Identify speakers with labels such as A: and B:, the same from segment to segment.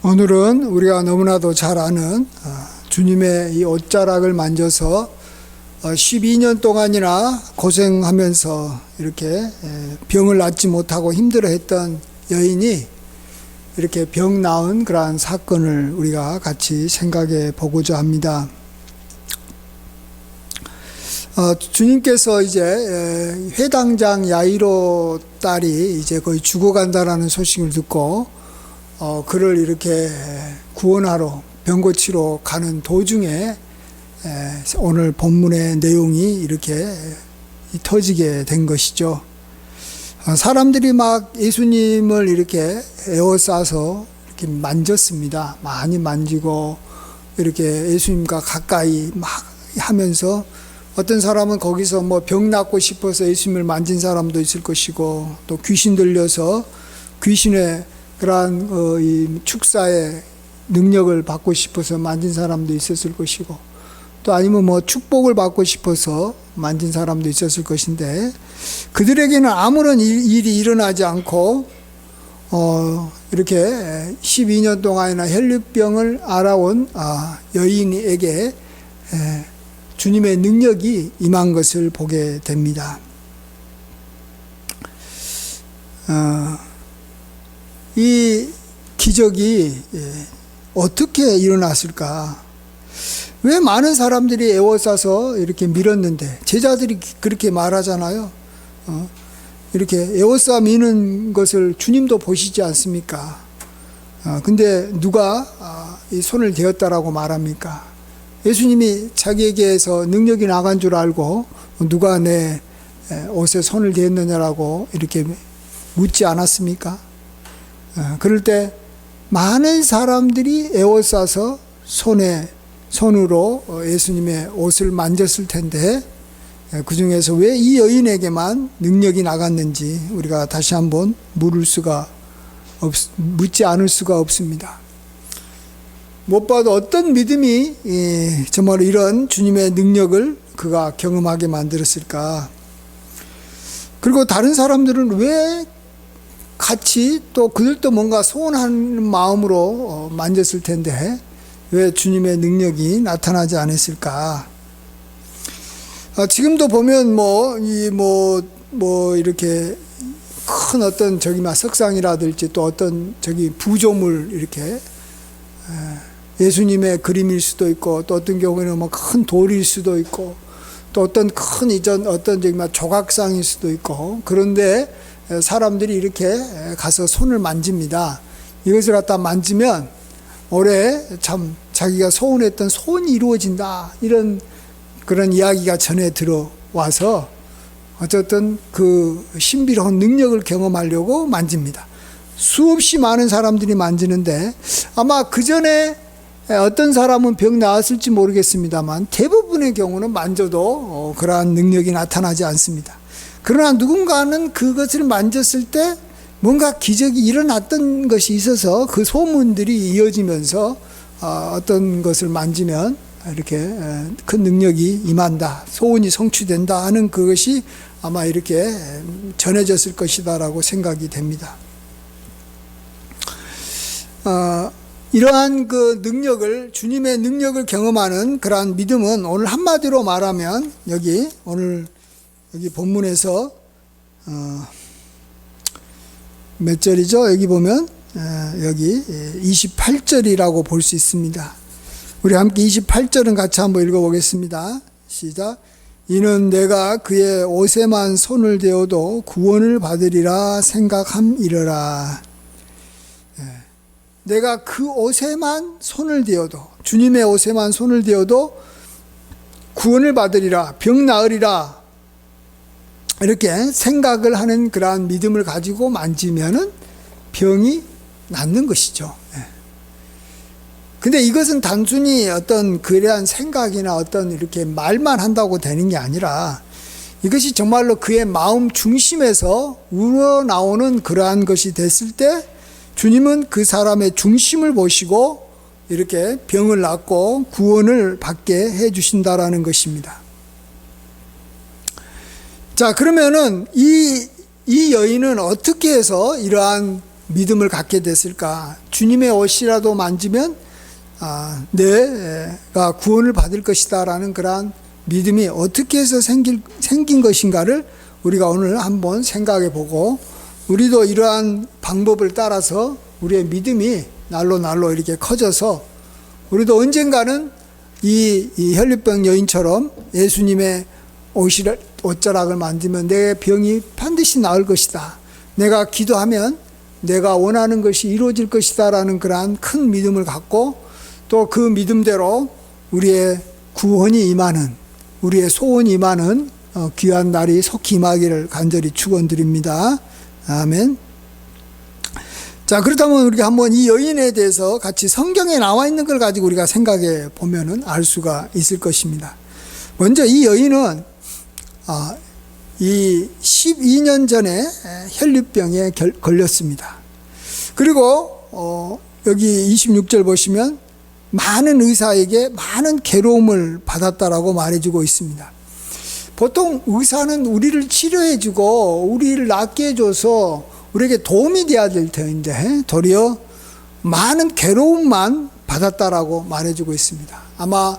A: 오늘은 우리가 너무나도 잘 아는 주님의 이 옷자락을 만져서 12년 동안이나 고생하면서 이렇게 병을 낫지 못하고 힘들어했던 여인이 이렇게 병 나은 그러한 사건을 우리가 같이 생각해 보고자 합니다. 주님께서 이제 회당장 야이로 딸이 이제 거의 죽어간다라는 소식을 듣고 그를 이렇게 구원하러 병 고치러 가는 도중에 오늘 본문의 내용이 이렇게 터지게 된 것이죠. 사람들이 막 예수님을 이렇게 에워싸서 이렇게 만졌습니다. 많이 만지고 이렇게 예수님과 가까이 막 하면서 어떤 사람은 거기서 뭐 병 낫고 싶어서 예수님을 만진 사람도 있을 것이고, 또 귀신 들려서 귀신의 그러한 이 축사의 능력을 받고 싶어서 만진 사람도 있었을 것이고, 또 아니면 뭐 축복을 받고 싶어서 만진 사람도 있었을 것인데, 그들에게는 아무런 일이 일어나지 않고 이렇게 12년 동안이나 혈류병을 앓아온 여인에게 주님의 능력이 임한 것을 보게 됩니다. 이 기적이 어떻게 일어났을까? 왜 많은 사람들이 에워싸서 이렇게 밀었는데, 제자들이 그렇게 말하잖아요. 이렇게 에워싸 미는 것을 주님도 보시지 않습니까? 근데 누가 이 손을 대었다라고 말합니까? 예수님이 자기에게서 능력이 나간 줄 알고 누가 내 옷에 손을 대었느냐라고 이렇게 묻지 않았습니까? 그럴 때 많은 사람들이 에워싸서 손으로 예수님의 옷을 만졌을 텐데, 그 중에서 왜 이 여인에게만 능력이 나갔는지 우리가 다시 한번 묻지 않을 수가 없습니다. 못 봐도 어떤 믿음이 정말 이런 주님의 능력을 그가 경험하게 만들었을까? 그리고 다른 사람들은 왜 같이 또 그들도 뭔가 소원하는 마음으로 만졌을 텐데 왜 주님의 능력이 나타나지 않았을까? 지금도 보면 이렇게 큰 어떤 석상이라든지 또 어떤 부조물 이렇게 예수님의 그림일 수도 있고, 또 어떤 경우에는 뭐 큰 돌일 수도 있고, 또 어떤 큰 조각상일 수도 있고, 그런데 사람들이 이렇게 가서 손을 만집니다. 이것을 갖다 만지면 올해 참 자기가 소원했던 소원이 이루어진다, 이런 그런 이야기가 전해 들어와서 어쨌든 그 신비로운 능력을 경험하려고 만집니다. 수없이 많은 사람들이 만지는데 아마 그 전에 어떤 사람은 병 나았을지 모르겠습니다만 대부분의 경우는 만져도 그러한 능력이 나타나지 않습니다. 그러나 누군가는 그것을 만졌을 때 뭔가 기적이 일어났던 것이 있어서 그 소문들이 이어지면서 어떤 것을 만지면 이렇게 큰 능력이 임한다, 소원이 성취된다 하는 그것이 아마 이렇게 전해졌을 것이다라고 생각이 됩니다. 이러한 그 능력을, 주님의 능력을 경험하는 그러한 믿음은 오늘 한마디로 말하면 오늘 여기 본문에서 몇 절이죠? 여기 보면 여기 28절이라고 볼 수 있습니다. 우리 함께 28절은 같이 한번 읽어보겠습니다. 시작. 이는 내가 그의 옷에만 손을 대어도 구원을 받으리라 생각함이러라. 내가 그 옷에만 손을 대어도, 주님의 옷에만 손을 대어도 구원을 받으리라, 병 나으리라, 이렇게 생각을 하는 그러한 믿음을 가지고 만지면은 병이 낫는 것이죠. 근데 이것은 단순히 어떤 그러한 생각이나 어떤 이렇게 말만 한다고 되는 게 아니라 이것이 정말로 그의 마음 중심에서 우러나오는 그러한 것이 됐을 때 주님은 그 사람의 중심을 보시고 이렇게 병을 낫고 구원을 받게 해 주신다라는 것입니다. 자, 그러면은 이 여인은 어떻게 해서 이러한 믿음을 갖게 됐을까? 주님의 옷이라도 만지면 내가 구원을 받을 것이다 라는 그러한 믿음이 어떻게 해서 생긴 것인가를 우리가 오늘 한번 생각해 보고, 우리도 이러한 방법을 따라서 우리의 믿음이 날로 이렇게 커져서 우리도 언젠가는 이 혈류병 여인처럼 예수님의 옷자락을 만지면 내 병이 반드시 나을 것이다, 내가 기도하면 내가 원하는 것이 이루어질 것이다 라는 그러한 큰 믿음을 갖고, 또 그 믿음대로 우리의 구원이 임하는, 우리의 소원이 임하는 귀한 날이 속히 임하기를 간절히 축원드립니다. 아멘. 자, 그렇다면 우리가 한번 이 여인에 대해서 같이 성경에 나와 있는 걸 가지고 우리가 생각해 보면은 알 수가 있을 것입니다. 먼저 이 여인은 이 12년 전에 혈류병에 걸렸습니다. 그리고 여기 26절 보시면 많은 의사에게 많은 괴로움을 받았다라고 말해주고 있습니다. 보통 의사는 우리를 치료해주고 우리를 낫게 해줘서 우리에게 도움이 돼야 될 텐데 도리어 많은 괴로움만 받았다라고 말해주고 있습니다. 아마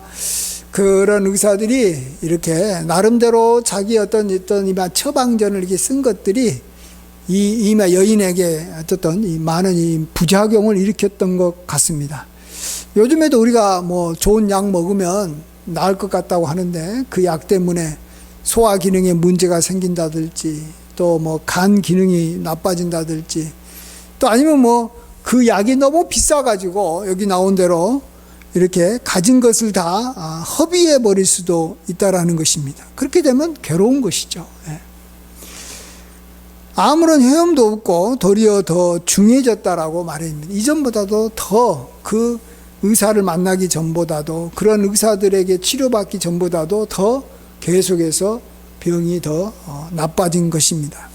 A: 그런 의사들이 이렇게 나름대로 자기 어떤 이마 처방전을 이렇게 쓴 것들이 이 여인에게 어떤 이 많은 이 부작용을 일으켰던 것 같습니다. 요즘에도 우리가 뭐 좋은 약 먹으면 나을 것 같다고 하는데 그 약 때문에 소화 기능에 문제가 생긴다든지 또 뭐 간 기능이 나빠진다든지 또 아니면 뭐 그 약이 너무 비싸가지고 여기 나온 대로 이렇게 가진 것을 다 허비해 버릴 수도 있다라는 것입니다. 그렇게 되면 괴로운 것이죠. 아무런 헤엄도 없고 도리어 더 중해졌다라고 말합니다. 이전보다도 더 그 의사를 만나기 전보다도 그런 의사들에게 치료받기 전보다도 더 계속해서 병이 더 나빠진 것입니다.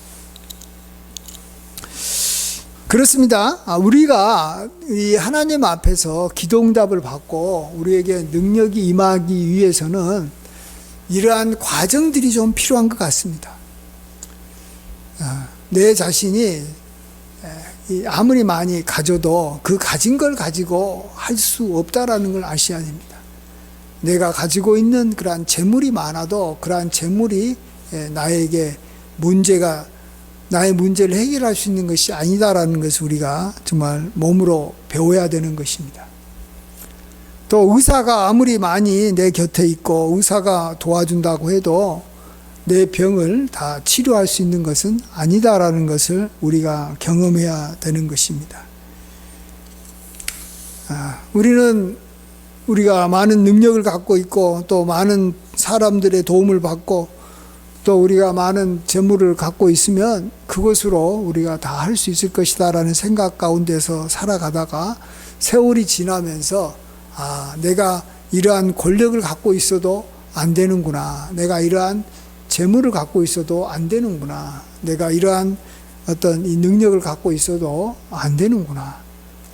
A: 그렇습니다. 우리가 이 하나님 앞에서 기도응답을 받고 우리에게 능력이 임하기 위해서는 이러한 과정들이 좀 필요한 것 같습니다. 내 자신이 아무리 많이 가져도 그 가진 걸 가지고 할 수 없다라는 걸 아셔야 됩니다. 내가 가지고 있는 그러한 재물이 많아도 그러한 재물이 나에게 나의 문제를 해결할 수 있는 것이 아니다라는 것을 우리가 정말 몸으로 배워야 되는 것입니다. 또 의사가 아무리 많이 내 곁에 있고 의사가 도와준다고 해도 내 병을 다 치료할 수 있는 것은 아니다라는 것을 우리가 경험해야 되는 것입니다. 우리가 많은 능력을 갖고 있고 또 많은 사람들의 도움을 받고 또 우리가 많은 재물을 갖고 있으면 그것으로 우리가 다 할 수 있을 것이다라는 생각 가운데서 살아가다가 세월이 지나면서 내가 이러한 권력을 갖고 있어도 안 되는구나, 내가 이러한 재물을 갖고 있어도 안 되는구나, 내가 이러한 어떤 이 능력을 갖고 있어도 안 되는구나,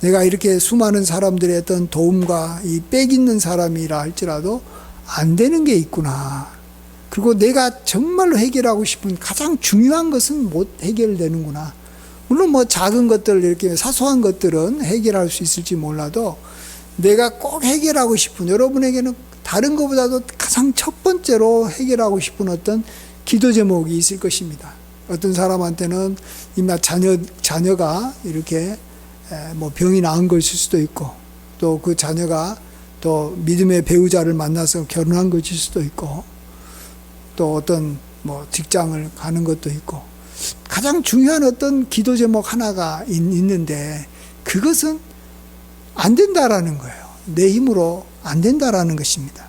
A: 내가 이렇게 수많은 사람들의 어떤 도움과 이 빽 있는 사람이라 할지라도 안 되는 게 있구나. 그리고 내가 정말로 해결하고 싶은 가장 중요한 것은 못 해결되는구나. 물론 뭐 작은 것들, 이렇게 사소한 것들은 해결할 수 있을지 몰라도 내가 꼭 해결하고 싶은, 여러분에게는 다른 것보다도 가장 첫 번째로 해결하고 싶은 어떤 기도 제목이 있을 것입니다. 어떤 사람한테는 이마 자녀가 이렇게 뭐 병이 나은 것일 수도 있고, 또 그 자녀가 또 믿음의 배우자를 만나서 결혼한 것일 수도 있고, 또 어떤 뭐 직장을 가는 것도 있고, 가장 중요한 어떤 기도 제목 하나가 있는데 그것은 안 된다라는 거예요. 내 힘으로 안 된다라는 것입니다.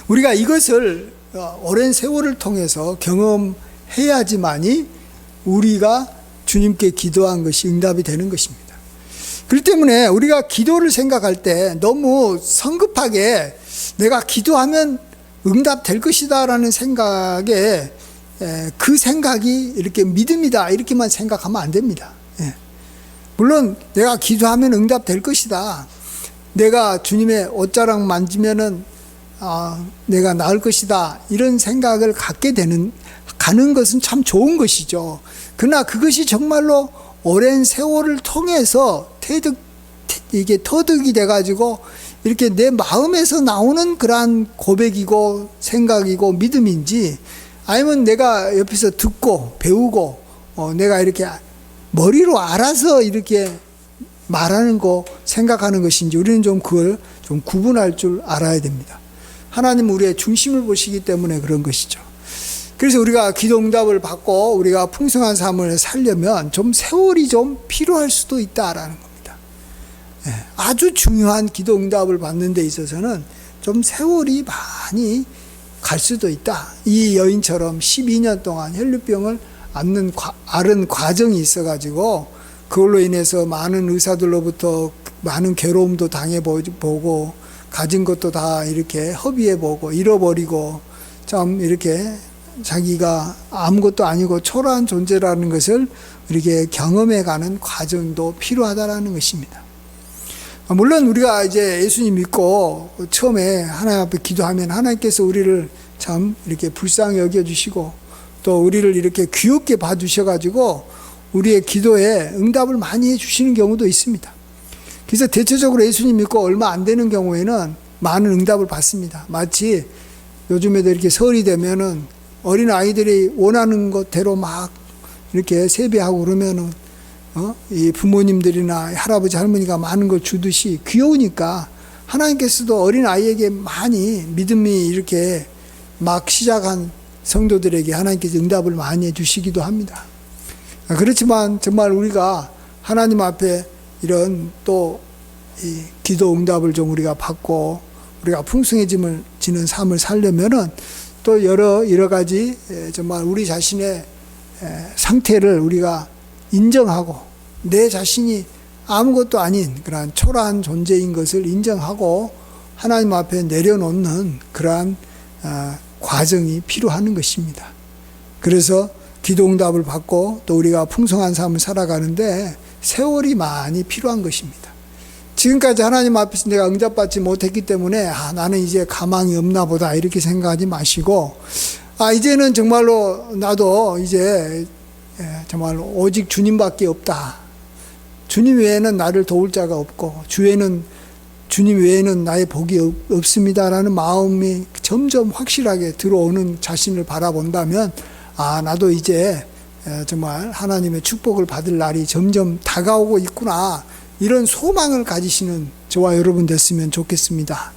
A: 우리가 이것을 오랜 세월을 통해서 경험해야지만이 우리가 주님께 기도한 것이 응답이 되는 것입니다. 그렇기 때문에 우리가 기도를 생각할 때 너무 성급하게 내가 기도하면 응답될 것이다 라는 생각에 그 생각이 이렇게 믿음이다 이렇게만 생각하면 안 됩니다. 물론 내가 기도하면 응답될 것이다, 내가 주님의 옷자락 만지면은 내가 나을 것이다, 이런 생각을 가는 것은 참 좋은 것이죠. 그러나 그것이 정말로 오랜 세월을 통해서 이게 터득이 돼가지고 이렇게 내 마음에서 나오는 그러한 고백이고 생각이고 믿음인지, 아니면 내가 옆에서 듣고 배우고 내가 이렇게 머리로 알아서 이렇게 말하는 거 생각하는 것인지, 우리는 좀 그걸 좀 구분할 줄 알아야 됩니다. 하나님은 우리의 중심을 보시기 때문에 그런 것이죠. 그래서 우리가 기도 응답을 받고 우리가 풍성한 삶을 살려면 좀 세월이 좀 필요할 수도 있다라는 겁니다. 아주 중요한 기도 응답을 받는 데 있어서는 좀 세월이 많이 갈 수도 있다. 이 여인처럼 12년 동안 혈류병을 앓은 과정이 있어가지고 그걸로 인해서 많은 의사들로부터 많은 괴로움도 당해보고 가진 것도 다 이렇게 허비해보고 잃어버리고 참 이렇게 자기가 아무것도 아니고 초라한 존재라는 것을 이렇게 경험해가는 과정도 필요하다라는 것입니다. 물론 우리가 이제 예수님 믿고 처음에 하나님 앞에 기도하면 하나님께서 우리를 참 이렇게 불쌍히 여겨주시고 또 우리를 이렇게 귀엽게 봐주셔가지고 우리의 기도에 응답을 많이 해주시는 경우도 있습니다. 그래서 대체적으로 예수님 믿고 얼마 안 되는 경우에는 많은 응답을 받습니다. 마치 요즘에도 이렇게 설이 되면은 어린 아이들이 원하는 것대로 막 이렇게 세배하고 그러면은 이 부모님들이나 할아버지 할머니가 많은 걸 주듯이 귀여우니까 하나님께서도 어린 아이에게 많이 믿음이 이렇게 막 시작한 성도들에게 하나님께서 응답을 많이 해주시기도 합니다. 그렇지만 정말 우리가 하나님 앞에 이런 또 이 기도 응답을 좀 우리가 받고 우리가 풍성해지는 삶을 살려면은 또 여러 가지 정말 우리 자신의 상태를 우리가 인정하고 내 자신이 아무것도 아닌 그러한 초라한 존재인 것을 인정하고 하나님 앞에 내려놓는 그러한 과정이 필요한 것입니다. 그래서 기도 응답을 받고 또 우리가 풍성한 삶을 살아가는데 세월이 많이 필요한 것입니다. 지금까지 하나님 앞에서 내가 응답받지 못했기 때문에 나는 이제 가망이 없나 보다 이렇게 생각하지 마시고 이제는 정말로 나도 이제 정말로 오직 주님밖에 없다. 주님 외에는 나를 도울 자가 없고 주님 외에는 나의 복이 없습니다라는 마음이 점점 확실하게 들어오는 자신을 바라본다면 나도 이제 정말 하나님의 축복을 받을 날이 점점 다가오고 있구나, 이런 소망을 가지시는 저와 여러분 됐으면 좋겠습니다.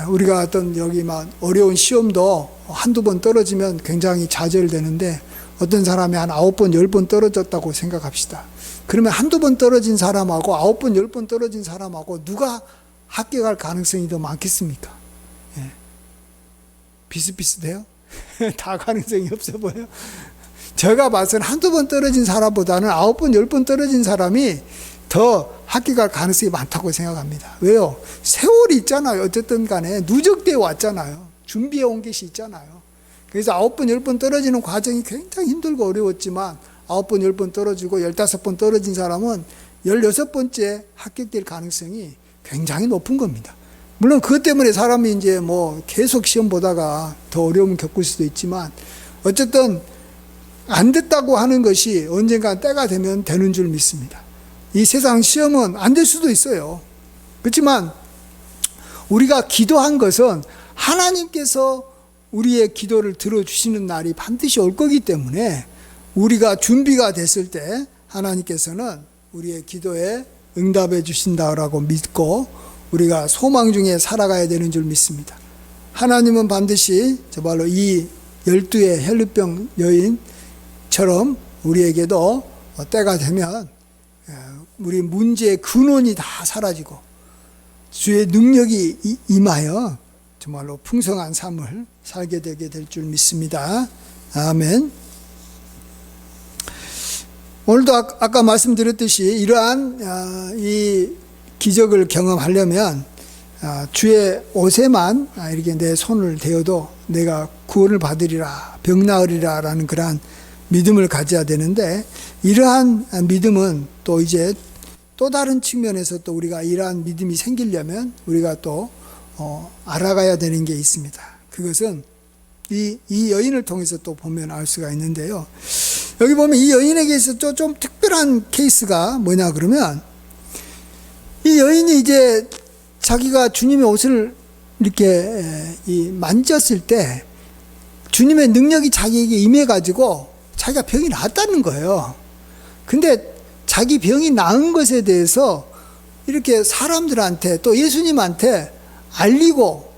A: 우리가 어떤 여기 막 어려운 시험도 한두 번 떨어지면 굉장히 좌절되는데 어떤 사람이 한 9번, 10번 떨어졌다고 생각합시다. 그러면 한두 번 떨어진 사람하고 9번, 10번 떨어진 사람하고 누가 합격할 가능성이 더 많겠습니까? 비슷비슷해요? 다 가능성이 없어 보여요. 제가 봐서는 한두 번 떨어진 사람보다는 9번, 10번 떨어진 사람이 더 합격할 가능성이 많다고 생각합니다. 왜요? 세월이 있잖아요. 어쨌든 간에 누적되어 왔잖아요. 준비해 온 것이 있잖아요. 그래서 9번, 10번 떨어지는 과정이 굉장히 힘들고 어려웠지만 9번, 10번 떨어지고 15번 떨어진 사람은 16번째 합격될 가능성이 굉장히 높은 겁니다. 물론 그것 때문에 사람이 이제 뭐 계속 시험 보다가 더 어려움을 겪을 수도 있지만 어쨌든 안 됐다고 하는 것이 언젠가 때가 되면 되는 줄 믿습니다. 이 세상 시험은 안 될 수도 있어요. 그렇지만 우리가 기도한 것은 하나님께서 우리의 기도를 들어주시는 날이 반드시 올 거기 때문에 우리가 준비가 됐을 때 하나님께서는 우리의 기도에 응답해 주신다라고 믿고 우리가 소망 중에 살아가야 되는 줄 믿습니다. 하나님은 반드시 정말로 이 12의 혈류병 여인처럼 우리에게도 때가 되면 우리 문제의 근원이 다 사라지고 주의 능력이 임하여 정말로 풍성한 삶을 살게 되게 될 줄 믿습니다. 아멘. 오늘도 아까 말씀드렸듯이 이러한 이 기적을 경험하려면 주의 옷에만 이렇게 내 손을 대어도 내가 구원을 받으리라, 병 나으리라 라는 그러한 믿음을 가져야 되는데, 이러한 믿음은 또 이제 또 다른 측면에서 또 우리가 이러한 믿음이 생기려면 우리가 또 알아가야 되는 게 있습니다. 그것은 이 여인을 통해서 또 보면 알 수가 있는데요. 여기 보면 이 여인에게서 또 좀 특별한 케이스가 뭐냐 그러면, 이 여인이 이제 자기가 주님의 옷을 이렇게 만졌을 때 주님의 능력이 자기에게 임해가지고 자기가 병이 나았다는 거예요. 근데 자기 병이 나은 것에 대해서 이렇게 사람들한테 또 예수님한테 알리고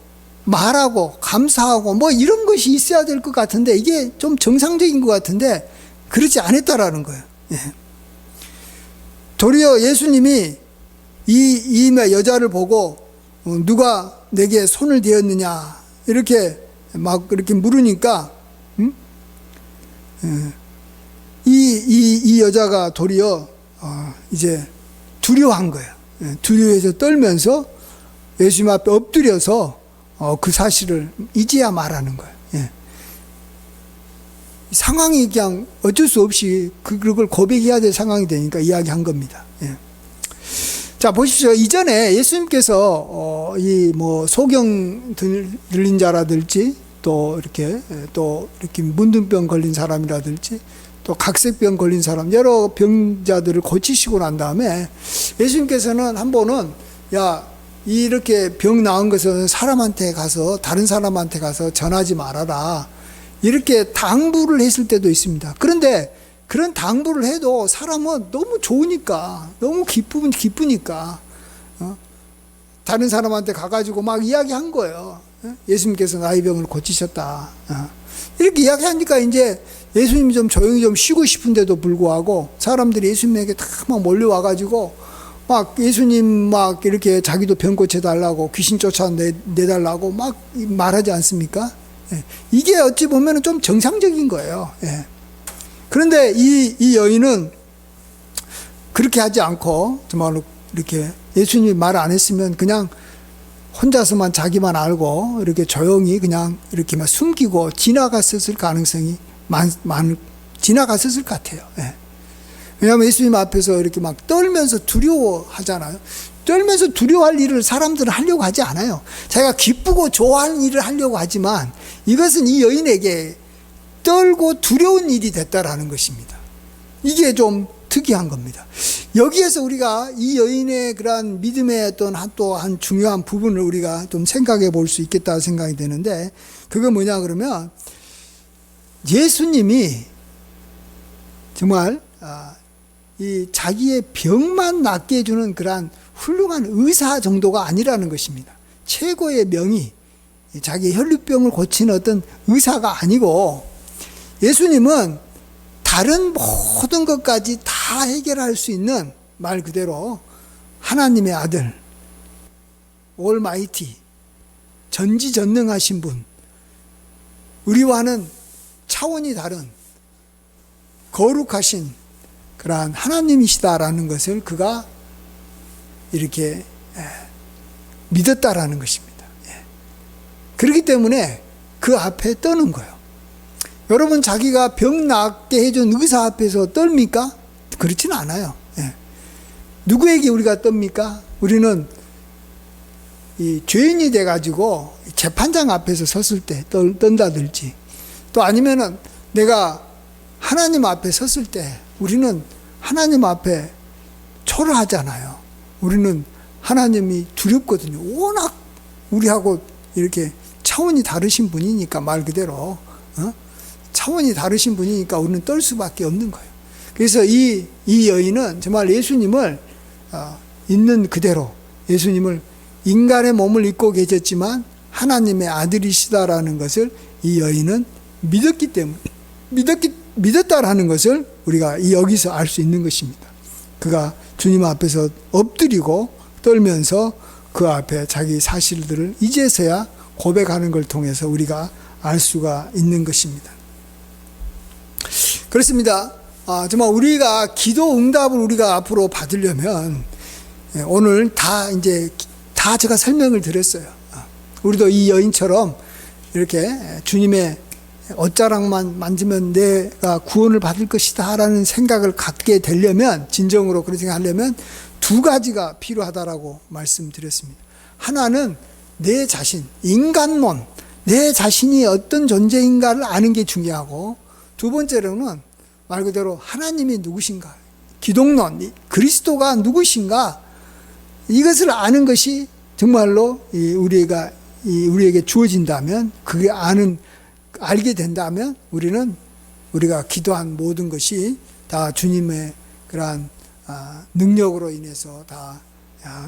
A: 말하고 감사하고 뭐 이런 것이 있어야 될 것 같은데, 이게 좀 정상적인 것 같은데 그렇지 않았다라는 거예요. 예. 도리어 예수님이 이 여자를 보고 누가 내게 손을 대었느냐 이렇게 막 그렇게 물으니까 이 여자가 도리어 이제 두려워한 거예요. 두려워해서 떨면서 예수님 앞에 엎드려서 그 사실을 이제야 말하는 거예요. 예. 상황이 그냥 어쩔 수 없이 그걸 고백해야 될 상황이 되니까 이야기한 겁니다. 예. 자, 보십시오. 이전에 예수님께서 이 뭐 소경 들린 자라든지 또 이렇게 문둥병 걸린 사람이라든지 또 각색병 걸린 사람, 여러 병자들을 고치시고 난 다음에 예수님께서는 한 번은 이렇게 병 나은 것은 다른 사람한테 가서 전하지 말아라, 이렇게 당부를 했을 때도 있습니다. 그런데 그런 당부를 해도 사람은 너무 좋으니까, 너무 기쁘니까 다른 사람한테 가가지고 막 이야기한 거예요. 예수님께서 나의 병을 고치셨다. 이렇게 이야기하니까 이제 예수님이 좀 조용히 좀 쉬고 싶은데도 불구하고 사람들이 예수님에게 다 막 몰려와가지고 막 예수님 막 이렇게 자기도 병 고쳐달라고, 귀신 쫓아내달라고 막 말하지 않습니까? 이게 어찌 보면 좀 정상적인 거예요. 그런데 이 여인은 그렇게 하지 않고 정말로 이렇게 예수님이 말 안 했으면 그냥 혼자서만 자기만 알고 이렇게 조용히 그냥 이렇게 막 숨기고 지나갔었을 가능성이 지나갔었을 것 같아요. 왜냐하면 예수님 앞에서 이렇게 막 떨면서 두려워하잖아요. 떨면서 두려워할 일을 사람들은 하려고 하지 않아요. 자기가 기쁘고 좋아하는 일을 하려고 하지만 이것은 이 여인에게 떨고 두려운 일이 됐다라는 것입니다. 이게 좀 특이한 겁니다. 여기에서 우리가 이 여인의 그러한 믿음의 어떤 또 한 중요한 부분을 우리가 좀 생각해 볼 수 있겠다 생각이 되는데, 그거 뭐냐 그러면 예수님이 정말 이 자기의 병만 낫게 해주는 그러한 훌륭한 의사 정도가 아니라는 것입니다. 최고의 명의, 자기의 혈류병을 고치는 어떤 의사가 아니고, 예수님은 다른 모든 것까지 다 해결할 수 있는, 말 그대로 하나님의 아들, 올마이티, 전지전능하신 분, 우리와는 차원이 다른 거룩하신 그러한 하나님이시다라는 것을 그가 이렇게 믿었다라는 것입니다. 그렇기 때문에 그 앞에 떠는 거예요. 여러분, 자기가 병 낫게 해준 의사 앞에서 떨입니까? 그렇지는 않아요. 누구에게 우리가 떱니까? 우리는 이 죄인이 돼가지고 재판장 앞에서 섰을 때 떤다든지, 또 아니면은 내가 하나님 앞에 섰을 때 우리는 하나님 앞에 초라하잖아요. 우리는 하나님이 두렵거든요. 워낙 우리하고 이렇게 차원이 다르신 분이니까, 말 그대로 차원이 다르신 분이니까 우리는 떨 수밖에 없는 거예요. 그래서 이 여인은 정말 예수님을 있는 그대로, 예수님을 인간의 몸을 입고 계셨지만 하나님의 아들이시다라는 것을 이 여인은 믿었기 때문에, 믿었다라는 것을 우리가 여기서 알 수 있는 것입니다. 그가 주님 앞에서 엎드리고 떨면서 그 앞에 자기 사실들을 이제서야 고백하는 걸 통해서 우리가 알 수가 있는 것입니다. 그렇습니다. 정말 우리가 기도 응답을 우리가 앞으로 받으려면, 오늘 다 제가 설명을 드렸어요. 우리도 이 여인처럼 이렇게 주님의 옷자락만 만지면 내가 구원을 받을 것이다 라는 생각을 갖게 되려면, 진정으로 그런 생각하려면 두 가지가 필요하다라고 말씀드렸습니다. 하나는 내 자신, 인간론, 내 자신이 어떤 존재인가를 아는 게 중요하고, 두 번째로는 말 그대로 하나님이 누구신가, 기독론, 그리스도가 누구신가, 이것을 아는 것이 정말로 우리에게 주어진다면, 그게 알게 된다면 우리가 기도한 모든 것이 다 주님의 그러한 능력으로 인해서 다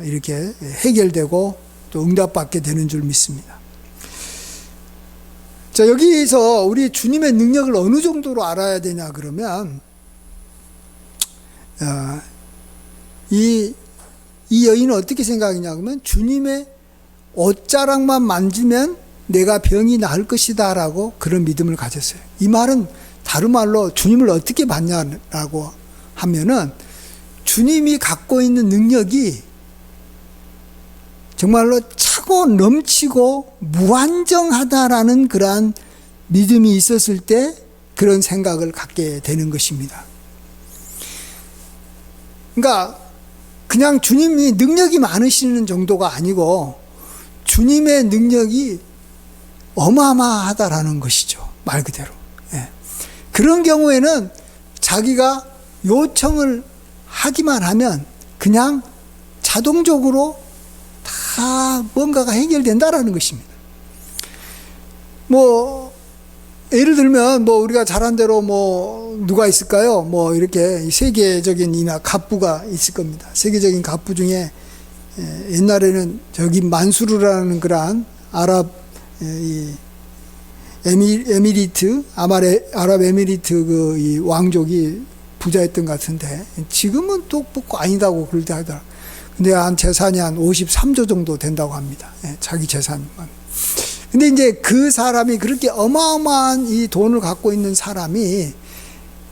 A: 이렇게 해결되고 또 응답받게 되는 줄 믿습니다. 자, 여기서 우리 주님의 능력을 어느 정도로 알아야 되냐 그러면, 이 여인은 어떻게 생각하냐 그러면, 주님의 옷자락만 만지면 내가 병이 나을 것이다 라고 그런 믿음을 가졌어요. 이 말은 다른 말로 주님을 어떻게 봤냐라고 하면은, 주님이 갖고 있는 능력이 정말로 차고 넘치고 무한정하다라는 그러한 믿음이 있었을 때 그런 생각을 갖게 되는 것입니다. 그러니까 그냥 주님이 능력이 많으시는 정도가 아니고 주님의 능력이 어마어마하다라는 것이죠. 말 그대로. 예. 그런 경우에는 자기가 요청을 하기만 하면 그냥 자동적으로 다 뭔가가 해결된다라는 것입니다. 예를 들면 우리가 잘 아는 대로 누가 있을까요? 이렇게 세계적인 갑부가 있을 겁니다. 세계적인 갑부 중에 옛날에는 저기 만수르라는 그러한 아랍에미리트 이 왕족이 부자였던 것 같은데, 지금은 또 아니다고 그러대 하더라. 근데 재산이 한 53조 정도 된다고 합니다. 자기 재산만. 근데 이제 그 사람이 그렇게 어마어마한 이 돈을 갖고 있는 사람이,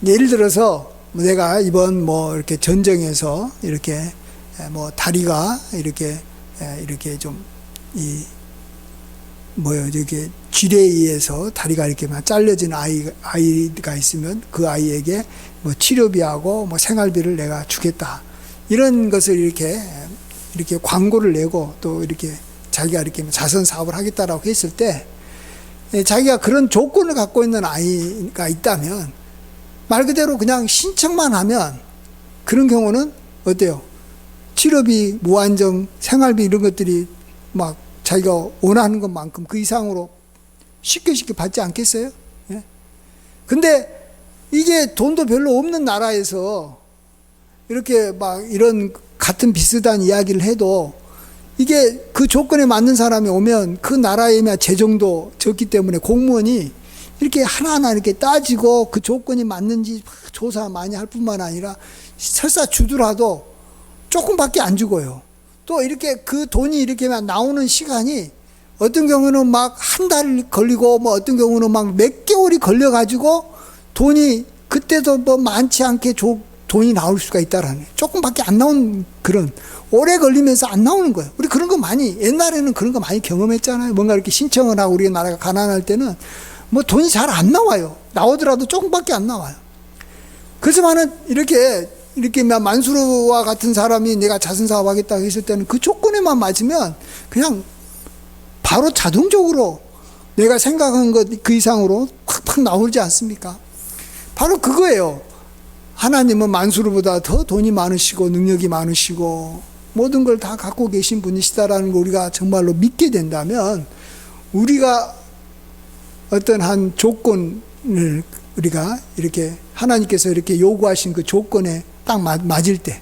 A: 예를 들어서 내가 이번 이렇게 전쟁에서 이렇게 다리가 이렇게 좀 이렇게 쥐레에 의해서 다리가 이렇게 잘려진 아이가 있으면 그 아이에게 치료비하고 생활비를 내가 주겠다. 이런 것을 이렇게 광고를 내고 또 이렇게 자기가 이렇게 자선 사업을 하겠다라고 했을 때, 자기가 그런 조건을 갖고 있는 아이가 있다면 말 그대로 그냥 신청만 하면 그런 경우는 어때요? 치료비, 무한정, 생활비 이런 것들이 막 자기가 원하는 것만큼 그 이상으로 쉽게 받지 않겠어요? 예? 근데 이게 돈도 별로 없는 나라에서 이렇게 이런 같은 비슷한 이야기를 해도, 이게 그 조건에 맞는 사람이 오면 그 나라의 재정도 적기 때문에 공무원이 이렇게 하나하나 이렇게 따지고 그 조건이 맞는지 조사 많이 할 뿐만 아니라 설사 주더라도 조금밖에 안 주고요. 또 이렇게 그 돈이 이렇게 나오는 시간이 어떤 경우는 한 달 걸리고 어떤 경우는 몇 개월이 걸려가지고 돈이 그때도 많지 않게 돈이 나올 수가 있다라는, 조금밖에 안 나온, 그런 오래 걸리면서 안 나오는 거예요. 우리 그런 거 옛날에는 그런 거 많이 경험했잖아요. 뭔가 이렇게 신청을 하고 우리나라가 가난할 때는 돈이 잘 안 나와요. 나오더라도 조금밖에 안 나와요. 그렇지만은 이렇게 만수르와 같은 사람이 내가 자선 사업 하겠다고 했을 때는 그 조건에만 맞으면 그냥 바로 자동적으로 내가 생각한 것 그 이상으로 팍팍 나오지 않습니까? 바로 그거예요. 하나님은 만수르보다 더 돈이 많으시고 능력이 많으시고 모든 걸 다 갖고 계신 분이시다라는 걸 우리가 정말로 믿게 된다면, 우리가 어떤 한 조건을 우리가 이렇게 하나님께서 이렇게 요구하신 그 조건에 딱 맞을 때,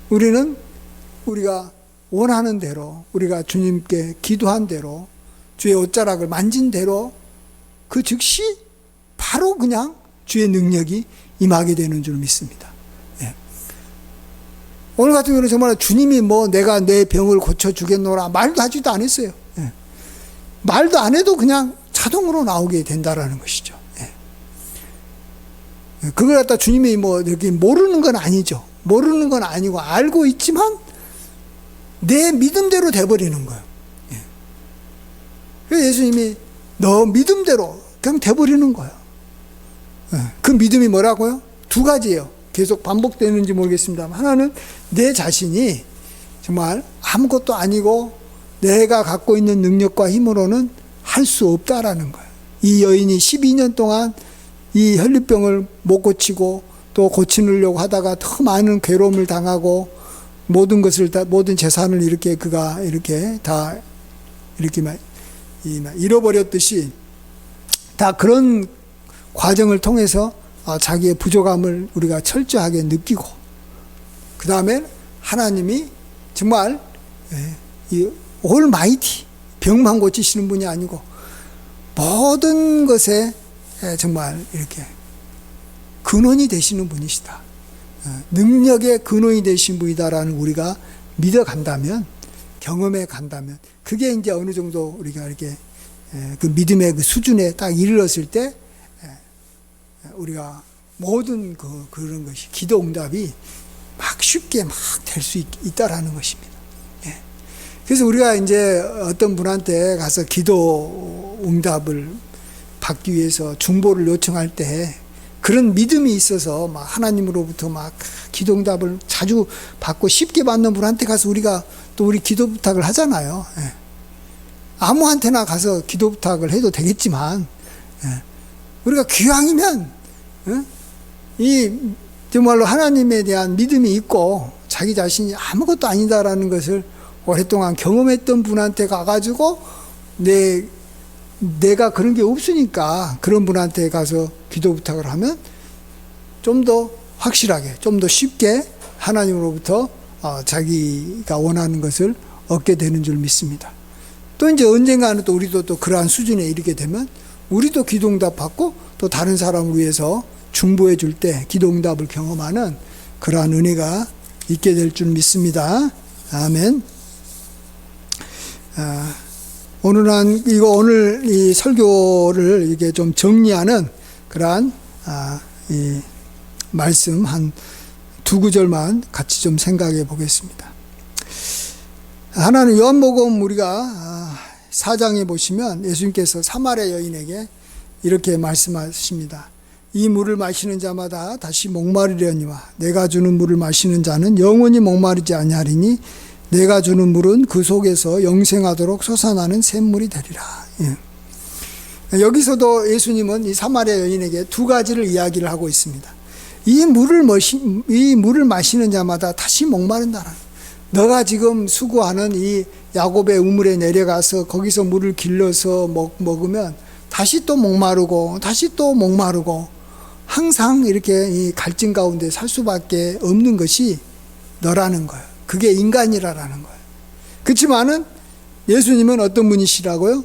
A: 우리가 원하는 대로, 우리가 주님께 기도한 대로, 주의 옷자락을 만진 대로 그 즉시 바로 그냥 주의 능력이 임하게 되는 줄 믿습니다. 오늘 같은 경우는 정말 주님이 내가 내 병을 고쳐주겠노라 말도 하지도 않았어요. 말도 안 해도 그냥 자동으로 나오게 된다라는 것이죠. 그걸 갖다 주님이 이렇게 모르는 건 아니죠. 모르는 건 아니고 알고 있지만 내 믿음대로 돼버리는 거예요. 그래서 예수님이 너 믿음대로 그냥 돼버리는 거예요. 그 믿음이 뭐라고요? 두 가지예요. 계속 반복되는지 모르겠습니다만, 하나는 내 자신이 정말 아무것도 아니고 내가 갖고 있는 능력과 힘으로는 할 수 없다라는 거예요. 이 여인이 12년 동안 이 혈류병을 못 고치고 또 고치려고 하다가 더 많은 괴로움을 당하고 모든 것을 다, 모든 재산을 이렇게 그가 이렇게 다 이렇게 잃어버렸듯이 다 그런 과정을 통해서 자기의 부족함을 우리가 철저하게 느끼고, 그 다음에 하나님이 정말 이 올마이티, 병만 고치시는 분이 아니고 모든 것에 정말 이렇게 근원이 되시는 분이시다, 능력의 근원이 되신 분이다라는 우리가 믿어간다면, 경험해 간다면, 그게 이제 어느 정도 우리가 이렇게 그 믿음의 그 수준에 딱 이르렀을 때 우리가 모든 그런 것이 기도 응답이 막 쉽게 막 될 수 있다라는 것입니다. 그래서 우리가 이제 어떤 분한테 가서 기도 응답을 받기 위해서 중보를 요청할 때 그런 믿음이 있어서 막 하나님으로부터 막 기도 응답을 자주 받고 쉽게 받는 분한테 가서 우리가 또 우리 기도 부탁을 하잖아요. 아무한테나 가서 기도 부탁을 해도 되겠지만, 우리가 기왕이면 이 정말로 하나님에 대한 믿음이 있고 자기 자신이 아무것도 아니다라는 것을 오랫동안 경험했던 분한테 가가지고 내가 그런 게 없으니까 그런 분한테 가서 기도 부탁을 하면 좀 더 확실하게, 좀 더 쉽게 하나님으로부터 자기가 원하는 것을 얻게 되는 줄 믿습니다. 또 이제 언젠가는 또 우리도 또 그러한 수준에 이르게 되면 우리도 기도 응답 받고 또 다른 사람을 위해서 중보해 줄 때 기도 응답을 경험하는 그러한 은혜가 있게 될 줄 믿습니다. 아멘. 오늘 이 설교를 이게 좀 정리하는 그러한 이 말씀 한 두 구절만 같이 좀 생각해 보겠습니다. 하나는 요한복음 우리가 4장에 보시면 예수님께서 사마리아 여인에게 이렇게 말씀하십니다. 이 물을 마시는 자마다 다시 목마르려니와 내가 주는 물을 마시는 자는 영원히 목마르지 아니하리니 내가 주는 물은 그 속에서 영생하도록 솟아나는 샘물이 되리라. 여기서도 예수님은 이 사마리아 여인에게 두 가지를 이야기를 하고 있습니다. 이 물을 마시는 자마다 다시 목마른다는, 너가 지금 수고하는 이 야곱의 우물에 내려가서 거기서 물을 길러서 먹으면 다시 또 목마르고 다시 또 목마르고 항상 이렇게 이 갈증 가운데 살 수밖에 없는 것이 너라는 거예요. 그게 인간이라는 거예요. 그렇지만은 예수님은 어떤 분이시라고요?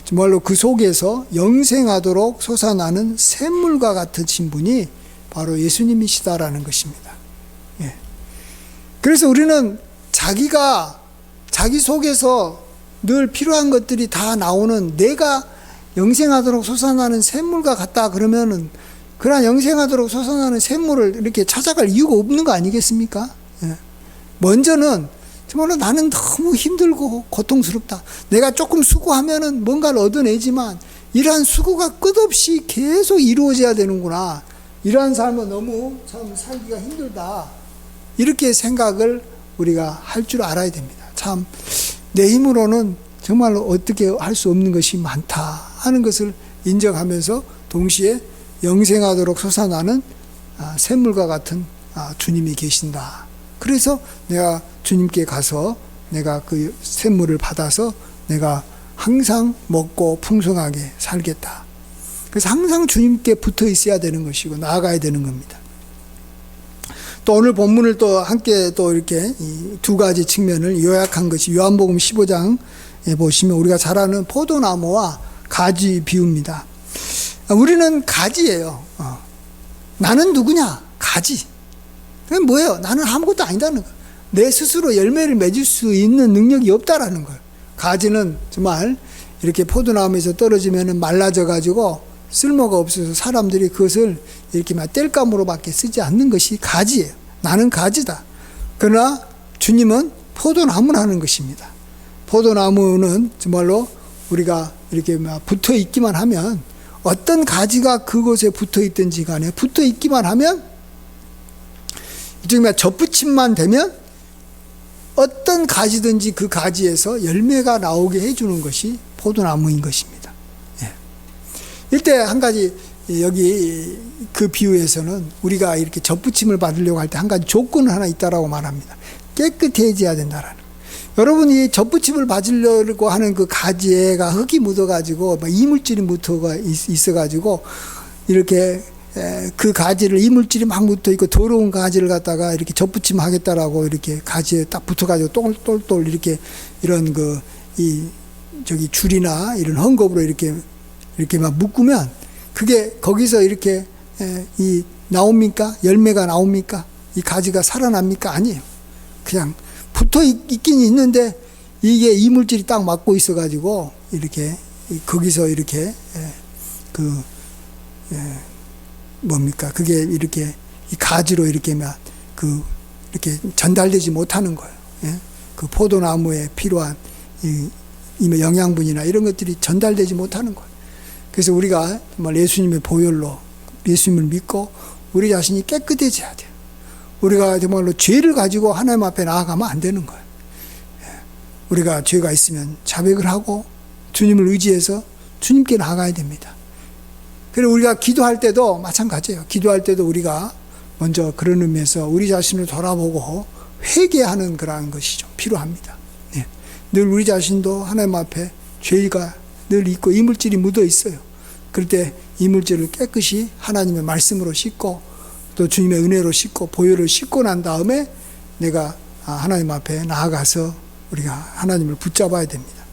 A: 정말로 그 속에서 영생하도록 솟아나는 샘물과 같으신 분이 바로 예수님이시다라는 것입니다. 그래서 우리는 자기 속에서 늘 필요한 것들이 다 나오는, 내가 영생하도록 솟아나는 샘물과 같다 그러면은 그러한 영생하도록 솟아나는 샘물을 이렇게 찾아갈 이유가 없는 거 아니겠습니까? 먼저는 정말로 나는 너무 힘들고 고통스럽다. 내가 조금 수고하면은 뭔가를 얻어내지만 이러한 수고가 끝없이 계속 이루어져야 되는구나. 이러한 삶은 너무 참 살기가 힘들다. 이렇게 생각을 우리가 할 줄 알아야 됩니다. 참 내 힘으로는 정말로 어떻게 할 수 없는 것이 많다 하는 것을 인정하면서 동시에 영생하도록 솟아나는 샘물과 같은 주님이 계신다. 그래서 내가 주님께 가서 내가 그 샘물을 받아서 내가 항상 먹고 풍성하게 살겠다. 그래서 항상 주님께 붙어 있어야 되는 것이고 나아가야 되는 겁니다. 또 오늘 본문을 또 함께 또 이렇게 이 두 가지 측면을 요약한 것이 요한복음 15장에 보시면 우리가 잘 아는 포도나무와 가지 비유입니다. 우리는 가지예요. 나는 누구냐? 가지. 그게 뭐예요? 나는 아무것도 아니다는 거예요. 내 스스로 열매를 맺을 수 있는 능력이 없다라는 거예요. 가지는 정말 이렇게 포도나무에서 떨어지면 말라져 가지고 쓸모가 없어서 사람들이 그것을 이렇게 막 땔감으로밖에 쓰지 않는 것이 가지예요. 나는 가지다. 그러나 주님은 포도나무라는 것입니다. 포도나무는 정말로 우리가 이렇게 막 붙어 있기만 하면, 어떤 가지가 그곳에 붙어 있든지 간에 붙어 있기만 하면, 이쪽에 덧붙임만 되면 어떤 가지든지 그 가지에서 열매가 나오게 해주는 것이 포도나무인 것입니다. 예. 이때 한 가지, 여기 그 비유에서는 우리가 이렇게 젖붙임을 받으려고 할 때 한 가지 조건은 하나 있다라고 말합니다. 깨끗해져야 된다라는. 여러분이 젖붙임을 받으려고 하는 그 가지에가 흙이 묻어가지고 이물질이 묻어가 있어가지고 이렇게 그 가지를 이물질이 막 묻어 있고 더러운 가지를 갖다가 이렇게 젖붙임 하겠다라고 이렇게 가지에 딱 붙어가지고 똘똘똘 이렇게 이런 저기 줄이나 이런 헝겊으로 이렇게 막 묶으면 그게 거기서 이렇게 나옵니까? 열매가 나옵니까? 이 가지가 살아납니까? 아니에요. 그냥 붙어 있긴 있는데 이게 이물질이 딱 막고 있어가지고 이렇게 거기서 이렇게 뭡니까? 그게 이렇게 이 가지로 이렇게 이렇게 전달되지 못하는 거예요. 예? 그 포도나무에 필요한 이 영양분이나 이런 것들이 전달되지 못하는 거예요. 그래서 우리가 정말 예수님의 보혈로 예수님을 믿고 우리 자신이 깨끗해져야 돼요. 우리가 정말로 죄를 가지고 하나님 앞에 나아가면 안 되는 거예요. 우리가 죄가 있으면 자백을 하고 주님을 의지해서 주님께 나아가야 됩니다. 그리고 우리가 기도할 때도 마찬가지예요. 기도할 때도 우리가 먼저 그런 의미에서 우리 자신을 돌아보고 회개하는 그러한 것이 좀 필요합니다. 네. 늘 우리 자신도 하나님 앞에 죄가 늘 있고 이물질이 묻어 있어요. 그럴 때 이물질을 깨끗이 하나님의 말씀으로 씻고 또 주님의 은혜로 씻고 보혈을 씻고 난 다음에 내가 하나님 앞에 나아가서 우리가 하나님을 붙잡아야 됩니다.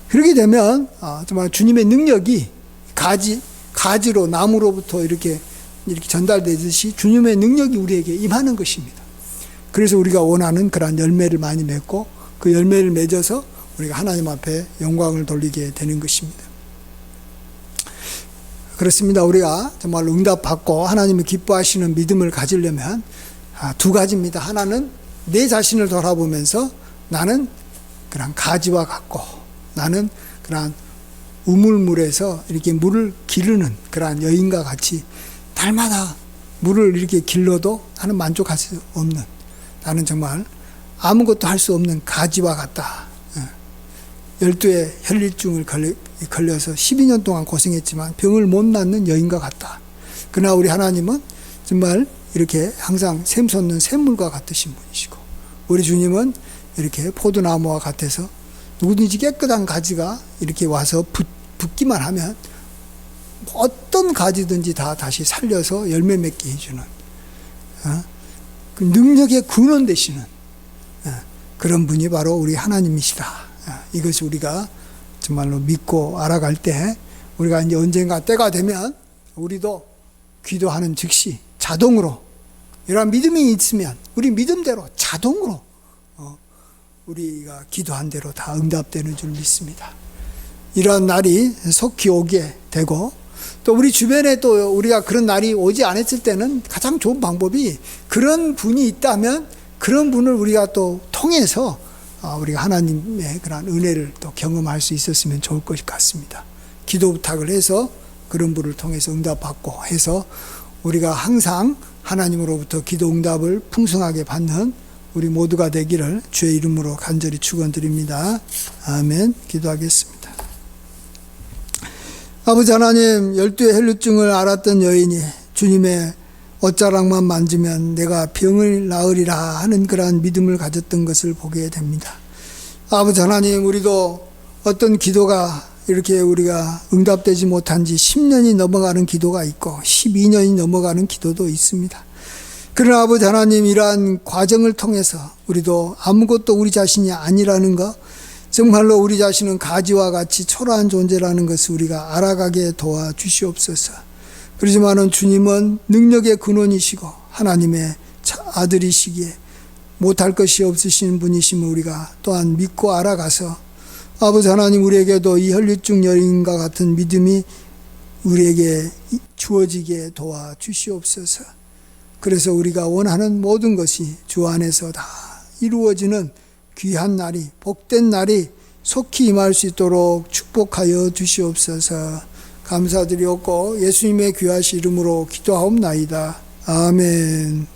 A: 그렇게 되면 정말 주님의 능력이 가지로 나무로부터 이렇게 전달되듯이 주님의 능력이 우리에게 임하는 것입니다. 그래서 우리가 원하는 그러한 열매를 많이 맺고 그 열매를 맺어서 우리가 하나님 앞에 영광을 돌리게 되는 것입니다. 그렇습니다. 우리가 정말 응답받고 하나님이 기뻐하시는 믿음을 가지려면 두 가지입니다. 하나는 내 자신을 돌아보면서 나는 그런 가지와 같고 나는 그런 우물물에서 이렇게 물을 기르는 그러한 여인과 같이 날마다 물을 이렇게 길러도 나는 만족할 수 없는, 나는 정말 아무것도 할 수 없는 가지와 같다. 12의 혈류증을 걸려서 12년 동안 고생했지만 병을 못 낫는 여인과 같다. 그러나 우리 하나님은 정말 이렇게 항상 샘솟는 샘물과 같으신 분이시고 우리 주님은 이렇게 포도나무와 같아서 누구든지 깨끗한 가지가 이렇게 와서 붙기만 하면 어떤 가지든지 다 다시 살려서 열매 맺게 해주는 그 능력의 근원 되시는 그런 분이 바로 우리 하나님이시다. 이것이 우리가 정말로 믿고 알아갈 때 우리가 이제 언젠가 때가 되면 우리도 기도하는 즉시 자동으로 이러한 믿음이 있으면 우리 믿음대로 자동으로 우리가 기도한 대로 다 응답되는 줄 믿습니다. 이러한 날이 속히 오게 되고 또 우리 주변에 또 우리가 그런 날이 오지 않았을 때는 가장 좋은 방법이 그런 분이 있다면 그런 분을 우리가 또 통해서 우리가 하나님의 그런 은혜를 또 경험할 수 있었으면 좋을 것 같습니다. 기도 부탁을 해서 그런 분을 통해서 응답받고 해서 우리가 항상 하나님으로부터 기도 응답을 풍성하게 받는 우리 모두가 되기를 주의 이름으로 간절히 축원드립니다. 아멘. 기도하겠습니다. 아버지 하나님, 12의 혈류증을 앓았던 여인이 주님의 옷자락만 만지면 내가 병을 나으리라 하는 그러한 믿음을 가졌던 것을 보게 됩니다. 아버지 하나님, 우리도 어떤 기도가 이렇게 우리가 응답되지 못한 지 10년이 넘어가는 기도가 있고 12년이 넘어가는 기도도 있습니다. 그러나 아버지 하나님, 이러한 과정을 통해서 우리도 아무것도 우리 자신이 아니라는 것, 정말로 우리 자신은 가지와 같이 초라한 존재라는 것을 우리가 알아가게 도와주시옵소서. 그렇지만은 주님은 능력의 근원이시고 하나님의 아들이시기에 못할 것이 없으신 분이심을 우리가 또한 믿고 알아가서 아버지 하나님, 우리에게도 이 혈류증 여인과 같은 믿음이 우리에게 주어지게 도와주시옵소서. 그래서 우리가 원하는 모든 것이 주 안에서 다 이루어지는 귀한 날이, 복된 날이 속히 임할 수 있도록 축복하여 주시옵소서. 감사드리옵고 예수님의 귀하신 이름으로 기도하옵나이다. 아멘.